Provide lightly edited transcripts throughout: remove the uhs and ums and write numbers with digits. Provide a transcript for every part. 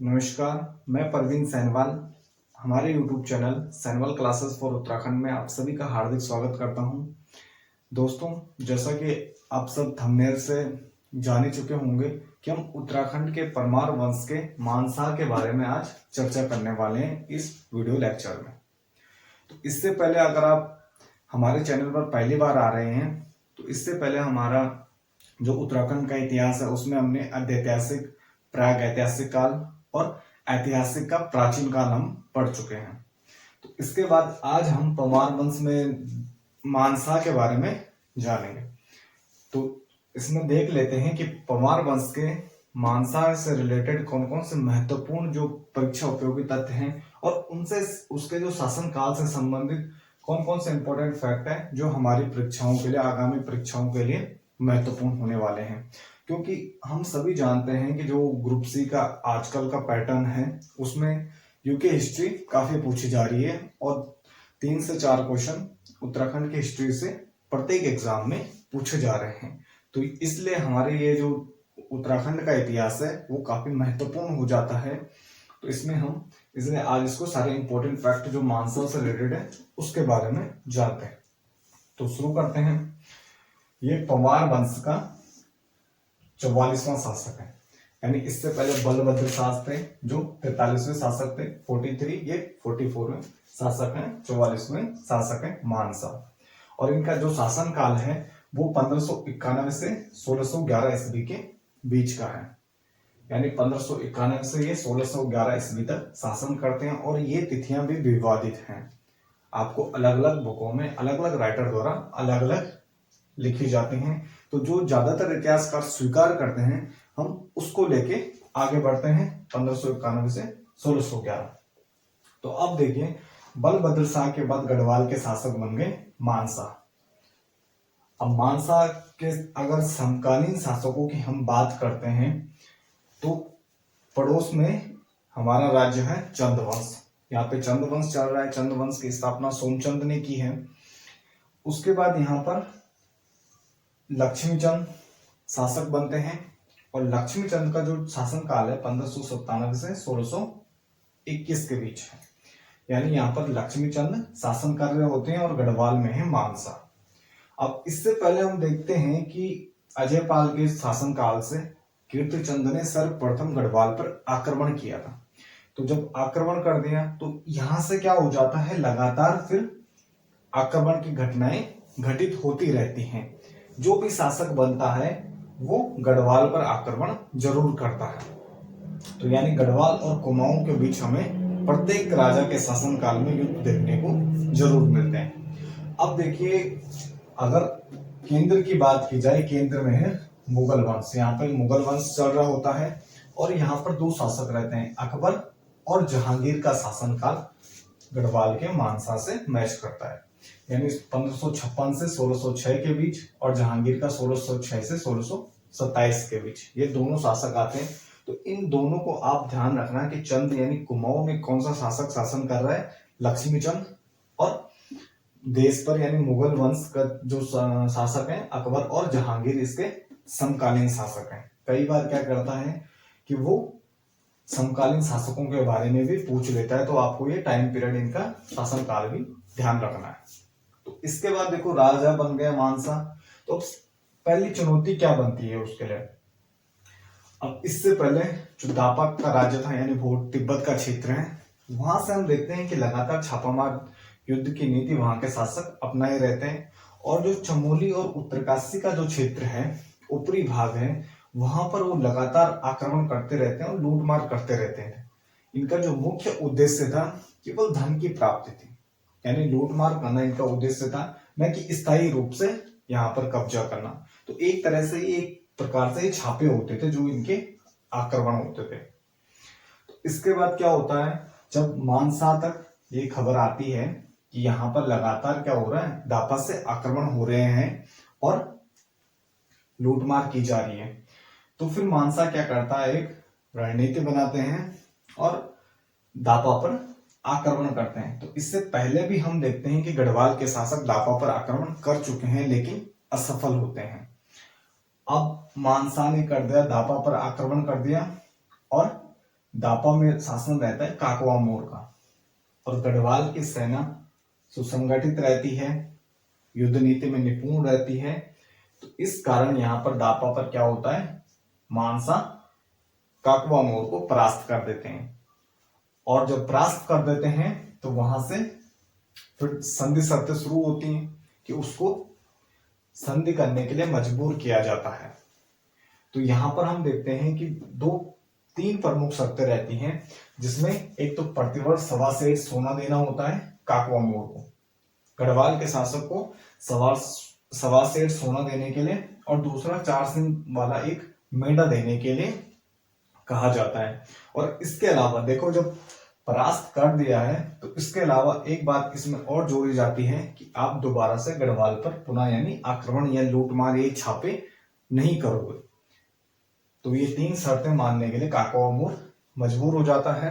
नमस्कार, मैं परवीन सैनवाल। हमारे YouTube channel Sainwal classes for Uttarakhand में आप सभी का हार्दिक स्वागत करता हूं। दोस्तों, जैसा कि आप सब थंबनेल से जान ही चुके होंगे कि हम उत्तराखंड के परमार वंश के मानसा के बारे में आज चर्चा करने वाले हैं इस वीडियो लेक्चर में। तो इससे पहले अगर आप हमारे चैनल पर पहली बार आ रहे हैं तो इससे पहले हमारा जो उत्तराखंड का इतिहास है उसमें हमने ऐतिहासिक, प्राग ऐतिहासिक काल और ऐतिहासिक का प्राचीन काल हम पढ़ चुके हैं। तो इसके बाद आज हम परमार वंश में मानसा के बारे में जानेंगे। तो इसमें देख लेते हैं कि परमार वंश के मानसा से रिलेटेड कौन कौन से महत्वपूर्ण जो परीक्षा उपयोगी तथ्य हैं और उनसे उसके जो शासन काल से संबंधित कौन कौन से इंपॉर्टेंट फैक्ट है जो हमारी परीक्षाओं के लिए, आगामी परीक्षाओं के लिए महत्वपूर्ण होने वाले हैं। क्योंकि हम सभी जानते हैं कि जो ग्रुप सी का आजकल का पैटर्न है उसमें यूके हिस्ट्री काफी पूछी जा रही है और 3 से 4 क्वेश्चन उत्तराखंड की हिस्ट्री से प्रत्येक एग्जाम में पूछे जा रहे हैं। तो इसलिए हमारे ये जो उत्तराखंड का इतिहास है वो काफी महत्वपूर्ण हो जाता है। तो इसमें हम इसलिए आज इसको सारे इंपॉर्टेंट फैक्ट जो मानसा से रिलेटेड है उसके बारे में जानते हैं। तो शुरू करते हैं। ये परमार वंश का 44वां शासक है, यानी इससे पहले बलभद्र शासक थे जो 43वें शासक थे 43, ये 44वें शासक हैं, 44वें शासक है मानसा। और इनका जो शासन काल है वो 1591 से 1611 ईस्वी के बीच का है, यानी 1591 से ये 1611 ईस्वी तक शासन करते हैं। और ये तिथियां भी विवादित हैं, आपको अलग अलग बुकों में अलग अलग राइटर द्वारा अलग अलग लिखी जाती हैं। तो जो ज्यादातर इतिहासकार स्वीकार करते हैं हम उसको लेके आगे बढ़ते हैं 1591 से 1611। तो अब देखिए, बलभद्र शाह के बाद गढ़वाल के शासक बन गए मानसा। अब मानसा के अगर समकालीन शासकों की हम बात करते हैं तो पड़ोस में हमारा राज्य है चंद्रवंश। यहाँ पे चंद्रवंश चल रहा है। चंद्रवंश की स्थापना सोमचंद ने की है। उसके बाद यहाँ पर लक्ष्मीचंद शासक बनते हैं और लक्ष्मीचंद का जो शासन काल है 1597 से 1621 के बीच है, यानी यहाँ पर लक्ष्मीचंद शासन कर रहे होते हैं और गढ़वाल में है मानसा। अब इससे पहले हम देखते हैं कि अजय पाल के शासन काल से कीर्तिचंद ने सर्वप्रथम गढ़वाल पर आक्रमण किया था। तो जब आक्रमण कर दिया तो यहां से क्या हो जाता है, लगातार फिर आक्रमण की घटनाएं घटित होती रहती हैं। जो भी शासक बनता है वो गढ़वाल पर आक्रमण जरूर करता है। तो यानी गढ़वाल और कुमाऊं के बीच हमें प्रत्येक राजा के शासन काल में युद्ध देखने को जरूर मिलते हैं। अब देखिए, अगर केंद्र की बात की जाए, केंद्र में है मुगल वंश। यहाँ पर मुगल वंश चल रहा होता है और यहाँ पर 2 शासक रहते हैं, अकबर और जहांगीर का शासन काल गढ़वाल के मानसा से मैच करता है, यानी 1556 से 1606 के बीच और जहांगीर का 1606 से 1627 के बीच ये दोनों शासक आते हैं। तो इन दोनों को आप ध्यान रखना कि चंद यानी कुमाऊं में कौन सा शासक शासन कर रहा है, लक्ष्मीचंद, और देश पर यानी मुगल वंश का जो शासक है अकबर और जहांगीर इसके समकालीन शासक हैं। कई बार क्या करता है कि वो समकालीन शासकों के बारे में भी पूछ लेता है, तो आपको ये टाइम पीरियड इनका शासन काल भी ध्यान रखना है। तो इसके बाद देखो, राजा बन गया मानसा। तो पहली चुनौती क्या बनती है उसके लिए। अब इससे पहले जो दापा का राज्य था यानी वो तिब्बत का क्षेत्र है, वहां से हम देखते हैं कि लगातार छापामार युद्ध की नीति वहां के शासक अपनाए रहते हैं। और जो चमोली और उत्तरकाशी का जो क्षेत्र है, ऊपरी भाग है, वहां पर वो लगातार आक्रमण करते रहते हैं और लूटमार करते रहते हैं। इनका जो मुख्य उद्देश्य था केवल धन की प्राप्ति थी, यानी लूटमार करना इनका उद्देश्य था, न कि स्थायी रूप से यहाँ पर कब्जा करना। तो एक तरह से ये एक प्रकार से छापे होते थे जो इनके आक्रमण होते थे। तो इसके बाद क्या होता है, जब मानसा तक ये खबर आती है कि यहाँ पर लगातार क्या हो रहा है, दापा से आक्रमण हो रहे हैं और लूटमार की जा रही है, तो फिर मानसा क्या करता है, एक रणनीति बनाते हैं और दापा पर आक्रमण करते हैं। तो इससे पहले भी हम देखते हैं कि गढ़वाल के शासक दापा पर आक्रमण कर चुके हैं लेकिन असफल होते हैं। अब मानसा ने कर दिया, दापा पर आक्रमण कर दिया और दापा में शासन रहता है काकवा मोर का, और गढ़वाल की सेना सुसंगठित रहती है, युद्ध नीति में निपुण रहती है। तो इस कारण यहाँ पर दापा पर क्या होता है, मानसा काकवा मोर को परास्त कर देते हैं। और जब परास्त कर देते हैं तो वहां से फिर संधि शर्तें शुरू होती हैं कि उसको संधि करने के लिए मजबूर किया जाता है। तो यहां पर हम देखते हैं कि तीन प्रमुख शर्तें रहती हैं, जिसमें एक तो प्रतिवर्ष 1.25 सोना देना होता है काकवा मोर को, गढ़वाल के शासक को 1.25 सोना देने के लिए, और दूसरा 4 सिंह वाला एक मेढ़ा देने के लिए कहा जाता है। और इसके अलावा देखो, जब परास्त कर दिया है तो इसके अलावा एक बात इसमें और जोड़ी जाती है कि आप दोबारा से गढ़वाल पर पुनः यानी आक्रमण या लूटमार या छापे नहीं करोगे। तो ये 3 शर्तें मानने के लिए काकवा मोर मजबूर हो जाता है।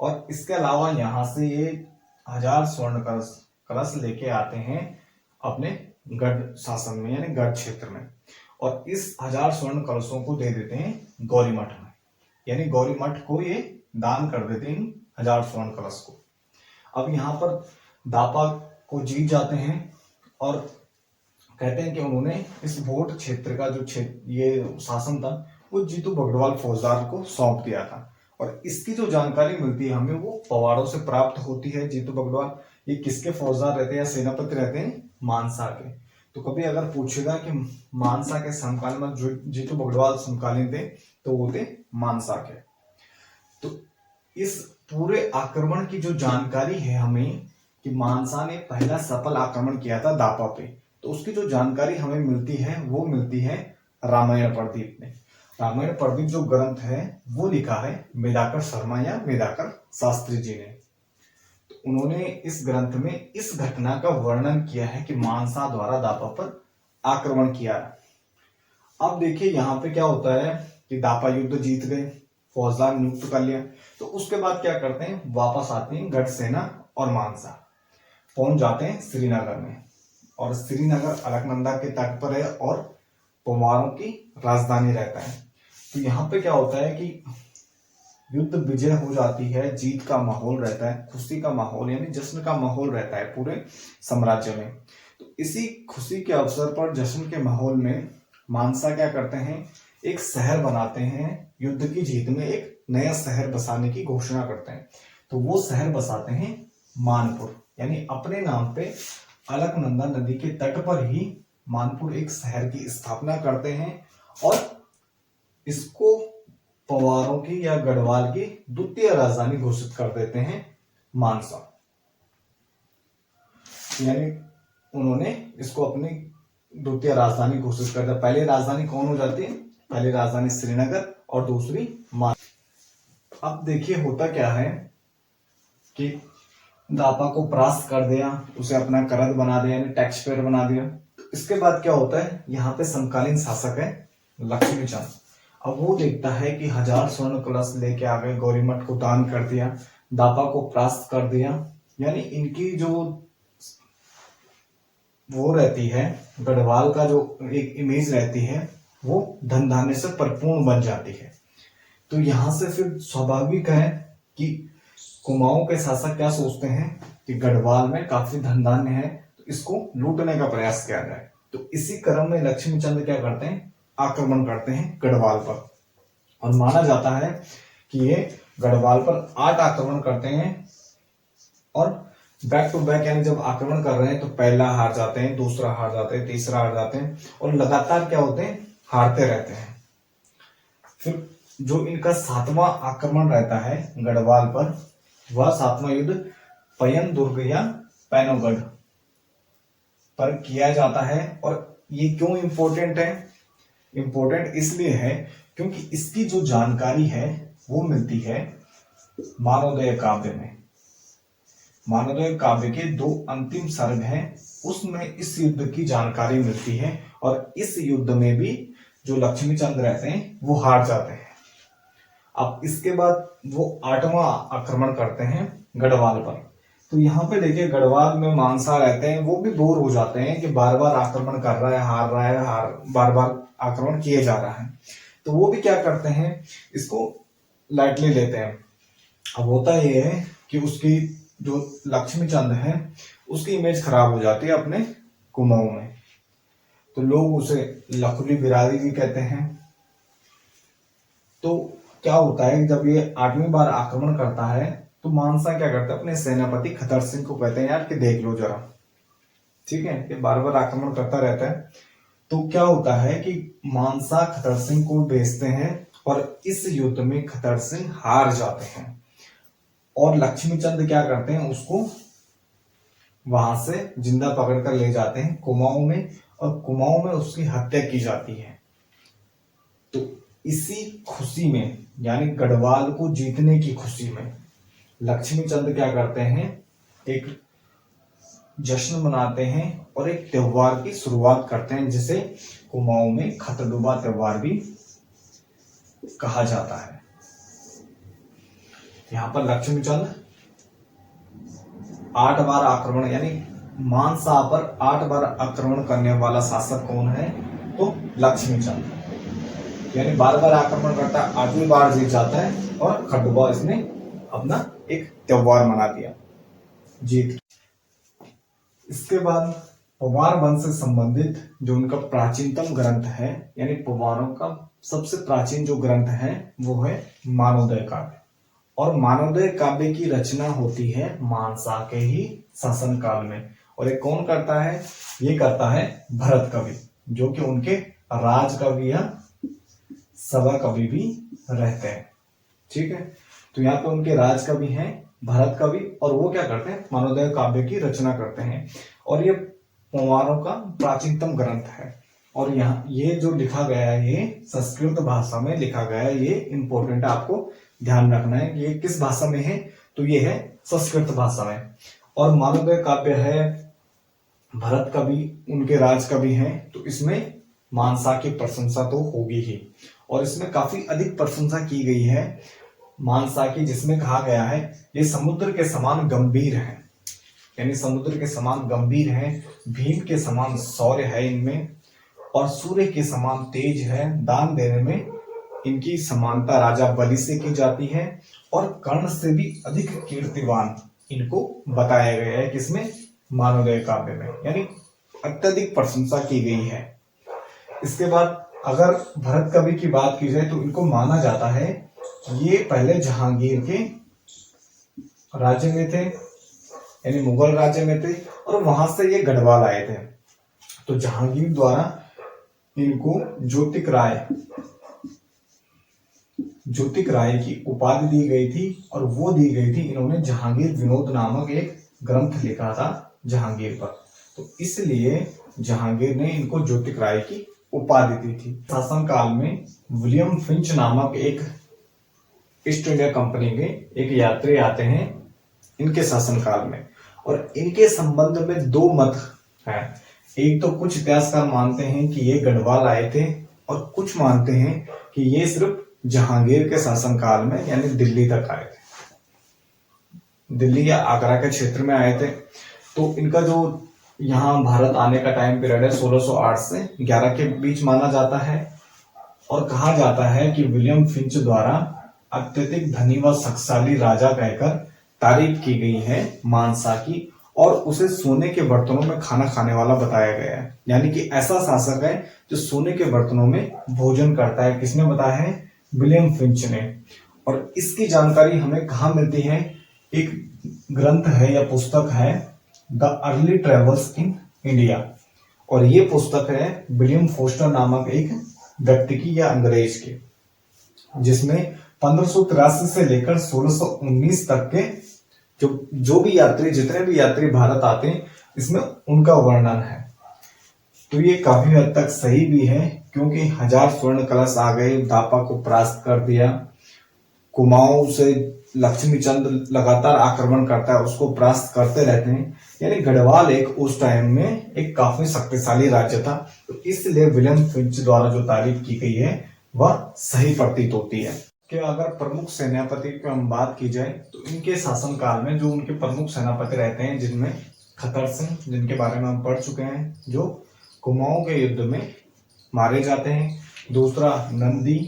और इसके अलावा यहाँ से ये 1000 स्वर्ण कलश लेके आते हैं अपने गढ़ शासन में यानी गढ़ क्षेत्र में, और इस 1000 स्वर्ण कलशों को दे देते हैं गौरी मठ में, यानी गौरी मठ को ये दान कर देते हैं 1000 स्वर्ण कलश को। अब यहाँ पर दापा को जीत जाते हैं और कहते हैं कि उन्होंने इस भोट क्षेत्र का जो ये शासन था वो जीतू बगड़वाल फौजदार को सौंप दिया था। और इसकी जो जानकारी मिलती है हमें वो पवाड़ों से प्राप्त होती है। जीतू बगड़वाल ये किसके फौजदार रहते हैं या सेनापति रहते हैं, मानसा के। तो कभी अगर पूछेगा कि मानसा के समकालीन में जो जीतू बगड़वाल समकालीन थे तो वो थे मानसा के। तो इस पूरे आक्रमण की जो जानकारी है हमें कि मानसा ने पहला सफल आक्रमण किया था दापा पे, तो उसकी जो जानकारी हमें मिलती है वो मिलती है रामायण प्रदीप में। रामायण प्रदीप जो ग्रंथ है वो लिखा है मेधाकर शर्मा या मेधाकर शास्त्री जी ने। तो उन्होंने इस ग्रंथ में इस घटना का वर्णन किया है कि मानसा द्वारा दापा पर आक्रमण किया। अब देखिए यहाँ पे क्या होता है कि दापा युद्ध जीत गए, फौजदार नियुक्त कर लिया, तो उसके बाद क्या करते हैं, वापस आते हैं गढ़ सेना और मानसा पहुंच जाते हैं श्रीनगर में। और श्रीनगर अलकनंदा के तट पर है और पवारों की राजधानी रहता है। तो यहाँ पे क्या होता है कि युद्ध विजय हो जाती है, जीत का माहौल रहता है, खुशी का माहौल यानी जश्न का माहौल रहता है पूरे साम्राज्य में। तो इसी खुशी के अवसर पर, जश्न के माहौल में मानसा क्या करते हैं, एक शहर बनाते हैं। युद्ध की जीत में एक नया शहर बसाने की घोषणा करते हैं। तो वो शहर बसाते हैं मानपुर, यानी अपने नाम पे अलकनंदा नदी के तट पर ही मानपुर एक शहर की स्थापना करते हैं और इसको पवारों की या गढ़वाल की द्वितीय राजधानी घोषित कर देते हैं मानसा। यानी उन्होंने इसको अपनी द्वितीय राजधानी घोषित कर दिया। पहली राजधानी कौन हो जाती है, पहली राजधानी श्रीनगर और दूसरी मानसा। अब देखिए होता क्या है कि दापा को परास्त कर दिया, उसे अपना करद बना दिया यानी टैक्स पेयर बना दिया। तो इसके बाद क्या होता है, यहाँ पे समकालीन शासक है लक्ष्मीचंद। अब वो देखता है कि 1000 स्वर्ण कलश लेके आ गए, गौरी मठ को दान कर दिया, दापा को परास्त कर दिया, यानी इनकी जो वो रहती है गढ़वाल का जो एक इमेज रहती है वो धन धान्य से परिपूर्ण बन जाती है। तो यहां से फिर स्वाभाविक है कि कुमाऊं के शासक क्या सोचते हैं कि गढ़वाल में काफी धन धान्य है, तो इसको लूटने का प्रयास किया जाए। तो इसी क्रम में लक्ष्मीचंद क्या करते हैं, आक्रमण करते हैं गढ़वाल पर। और माना जाता है कि ये गढ़वाल पर 8 आक्रमण करते हैं और बैक टू बैक, यानी जब आक्रमण कर रहे हैं तो पहला हार जाते हैं, दूसरा हार जाते हैं, तीसरा हार जाते हैं और लगातार क्या होते हैं, हारते रहते हैं। फिर जो इनका 7वां आक्रमण रहता है गढ़वाल पर, वह 7वां युद्ध पयन दुर्ग या पैनोगढ़ पर किया जाता है। और ये क्यों इंपॉर्टेंट है, इंपॉर्टेंट इसलिए है क्योंकि इसकी जो जानकारी है वो मिलती है मानवोदय काव्य में। मानवोदय काव्य के 2 अंतिम सर्ग हैं, उसमें इस युद्ध की जानकारी मिलती है। और इस युद्ध में भी जो लक्ष्मीचंद रहते हैं वो हार जाते हैं। अब इसके बाद वो 8वां आक्रमण करते हैं गढ़वाल पर। तो यहाँ पे देखिए गढ़वाल में मानसा रहते हैं, वो भी बोर हो जाते हैं कि बार बार आक्रमण कर रहा है, हार रहा है, बार बार आक्रमण किए जा रहा है। तो वो भी क्या करते हैं, इसको लाइटली लेते हैं। अब होता ये है कि उसकी जो लक्ष्मीचंद है उसकी इमेज खराब हो जाती है अपने कुमाऊं में, तो लोग उसे लखुली बिरारी भी कहते हैं। तो क्या होता है जब ये 8वीं बार आक्रमण करता है तो मानसा क्या करता है, अपने सेनापति खतर सिंह को कहते हैं यार कि देख लो जरा, ठीक है, ये बार बार आक्रमण करता रहता है। तो क्या होता है कि मानसा खतर सिंह को भेजते हैं और इस युद्ध में खतर सिंह हार जाते हैं और लक्ष्मीचंद क्या करते हैं, उसको वहां से जिंदा पकड़कर ले जाते हैं कुमाऊं में और कुमाऊं में उसकी हत्या की जाती है। तो इसी खुशी में यानी गढ़वाल को जीतने की खुशी में लक्ष्मीचंद क्या करते हैं, एक जश्न मनाते हैं और एक त्योहार की शुरुआत करते हैं जिसे कुमाऊं में खतडुबा त्योहार भी कहा जाता है। यहां पर लक्ष्मीचंद 8 बार आक्रमण यानी मानसा पर 8 बार आक्रमण करने वाला शासक कौन है, तो लक्ष्मीचंद, यानी बार बार आक्रमण करता है, 8वीं बार जीत जाता है और खतडुबा इसने अपना एक त्योहार मना दिया, जीत। इसके बाद पवार वंश से संबंधित जो उनका प्राचीनतम ग्रंथ है, यानी पवारों का सबसे प्राचीन जो ग्रंथ है वो है मानवोदय काव्य। और मानवोदय काव्य की रचना होती है मानसा के ही शासन काल में, और ये कौन करता है, ये करता है भरत कवि, जो कि उनके राज कवि या सभा कवि भी रहते हैं, ठीक है। तो यहाँ पे उनके राज कवि हैं भरत कवि, और वो क्या करते हैं, मानवोदय काव्य की रचना करते हैं। और ये पवारों का प्राचीनतम ग्रंथ है, और यहाँ ये जो लिखा गया है ये संस्कृत भाषा में लिखा गया है, ये इंपॉर्टेंट आपको ध्यान रखना है कि ये किस भाषा में है, तो ये है संस्कृत भाषा में। और मानवोदय काव्य है, भरत कवि उनके राज कवि हैं, तो इसमें मानसा की प्रशंसा तो होगी ही, और इसमें काफी अधिक प्रशंसा की गई है मानसा की, जिसमें कहा गया है ये समुद्र के समान गंभीर है, यानी समुद्र के समान गंभीर है, भीम के समान शौर्य है इनमें, और सूर्य के समान तेज है, दान देने में इनकी समानता राजा बलि से की जाती है, और कर्ण से भी अधिक कीर्तिवान इनको बताया गया है किसमें, मानवोदय काव्य में, यानी अत्यधिक प्रशंसा की गई है। इसके बाद अगर भरत कवि की बात की जाए तो इनको माना जाता है ये पहले जहांगीर के राज्य में थे, यानी मुगल राज्य में थे, और वहां से ये गढ़वाल आए थे। तो जहांगीर द्वारा इनको ज्योतिक राय की उपाधि दी गई थी, और वो दी गई थी, इन्होंने जहांगीर विनोद नामक एक ग्रंथ लिखा था जहांगीर पर, तो इसलिए जहांगीर ने इनको ज्योतिक राय की उपाधि दी थी। शासन काल में विलियम फिंच नामक एक ईस्ट इंडिया कंपनी के एक यात्री आते हैं इनके शासन काल में, और इनके संबंध में 2 मत हैं। एक तो कुछ इतिहासकार मानते हैं कि ये गढ़वाल आए थे, और कुछ मानते हैं कि ये सिर्फ जहांगीर के शासन काल में यानी दिल्ली तक आए थे, दिल्ली या आगरा के क्षेत्र में आए थे। तो इनका जो यहाँ भारत आने का टाइम पीरियड है 1608 से 11 के बीच माना जाता है, और कहा जाता है कि विलियम फिंच द्वारा अत्यधिक धनी व शक्तिशाली राजा कहकर तारीफ की गई है मानसा की, और उसे सोने के बर्तनों में खाना खाने वाला बताया गया है, यानी कि ऐसा शासक है जो सोने के बर्तनों में भोजन करता है। किसने बताया है, विलियम फिंच ने। और इसकी जानकारी हमें कहाँ मिलती है, एक ग्रंथ है या पुस्तक है the early travels in India, और ये पुस्तक है विलियम फोस्टर नामक एक व्यक्ति की या अंग्रेज की, जिसमें 1583 से लेकर 1619 तक के जो भी यात्री, जितने भी यात्री भारत आते हैं, इसमें उनका वर्णन है। तो ये काफी हद तक सही भी है, क्योंकि 1000 स्वर्ण कलश आ गए, दापा को परास्त कर दिया, कुमाऊं से लक्ष्मीचंद लगातार आक्रमण करता है, उसको परास्त करते रहते हैं, यानी गढ़वाल एक उस टाइम में एक काफी शक्तिशाली राज्य था। तो इसलिए विलियम फिंच द्वारा जो तारीफ की गई है वह सही प्रतीत होती है। कि अगर प्रमुख सेनापति की हम बात की जाए तो इनके शासन काल में जो उनके प्रमुख सेनापति रहते हैं, जिनमें खतर सिंह, जिनके बारे में हम पढ़ चुके हैं, जो कुमाऊं के युद्ध में मारे जाते हैं, दूसरा नंदी,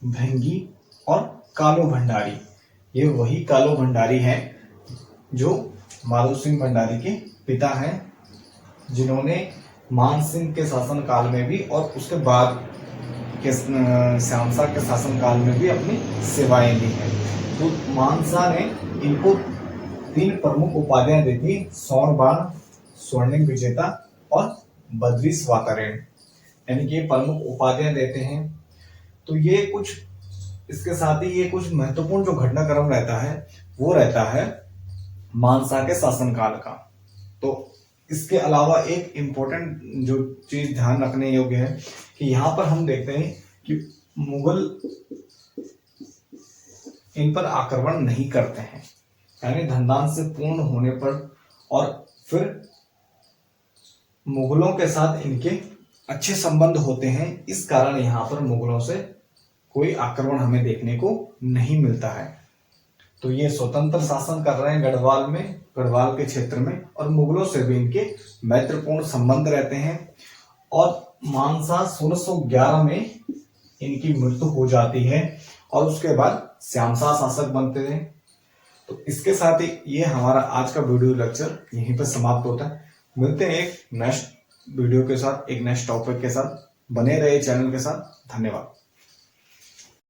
भेंगी और कालो भंडारी। ये वही कालो भंडारी हैं जो माधो सिंह भंडारी के पिता हैं, जिन्होंने मान सिंह के शासन काल में भी और उसके बाद के श्यामशाह के शासन काल में भी अपनी सेवाएं दी हैं। तो मानसा ने इनको 3 प्रमुख उपाधियां दी थी, स्वर्ण, स्वर्णिम विजेता और बद्री स्वातरेण, यानी कि ये प्रमुख उपाधियां देते हैं। तो ये कुछ इसके साथ ही ये कुछ महत्वपूर्ण जो घटनाक्रम रहता है वो रहता है मानसा के शासनकाल का। तो इसके अलावा एक इम्पोर्टेंट जो चीज ध्यान रखने योग्य है कि यहाँ पर हम देखते हैं कि मुगल इन पर आक्रमण नहीं करते हैं, यानी धनदान से पूर्ण होने पर और फिर मुगलों के साथ इनके अच्छे संबंध होते हैं, इस कारण यहाँ पर मुगलों से कोई आक्रमण हमें देखने को नहीं मिलता है। तो ये स्वतंत्र शासन कर रहे हैं गढ़वाल के क्षेत्र में, और मुगलों से भी इनके मैत्रीपूर्ण संबंध रहते हैं। और मानसा 1611 में इनकी मृत्यु हो जाती है और उसके बाद श्यामशाह शासक बनते हैं। तो इसके साथ ही ये हमारा आज का वीडियो लेक्चर यहीं पर समाप्त होता है। मिलते हैं एक नेक्स्ट वीडियो के साथ, एक नेक्स्ट टॉपिक के साथ। बने रहे चैनल के साथ। धन्यवाद।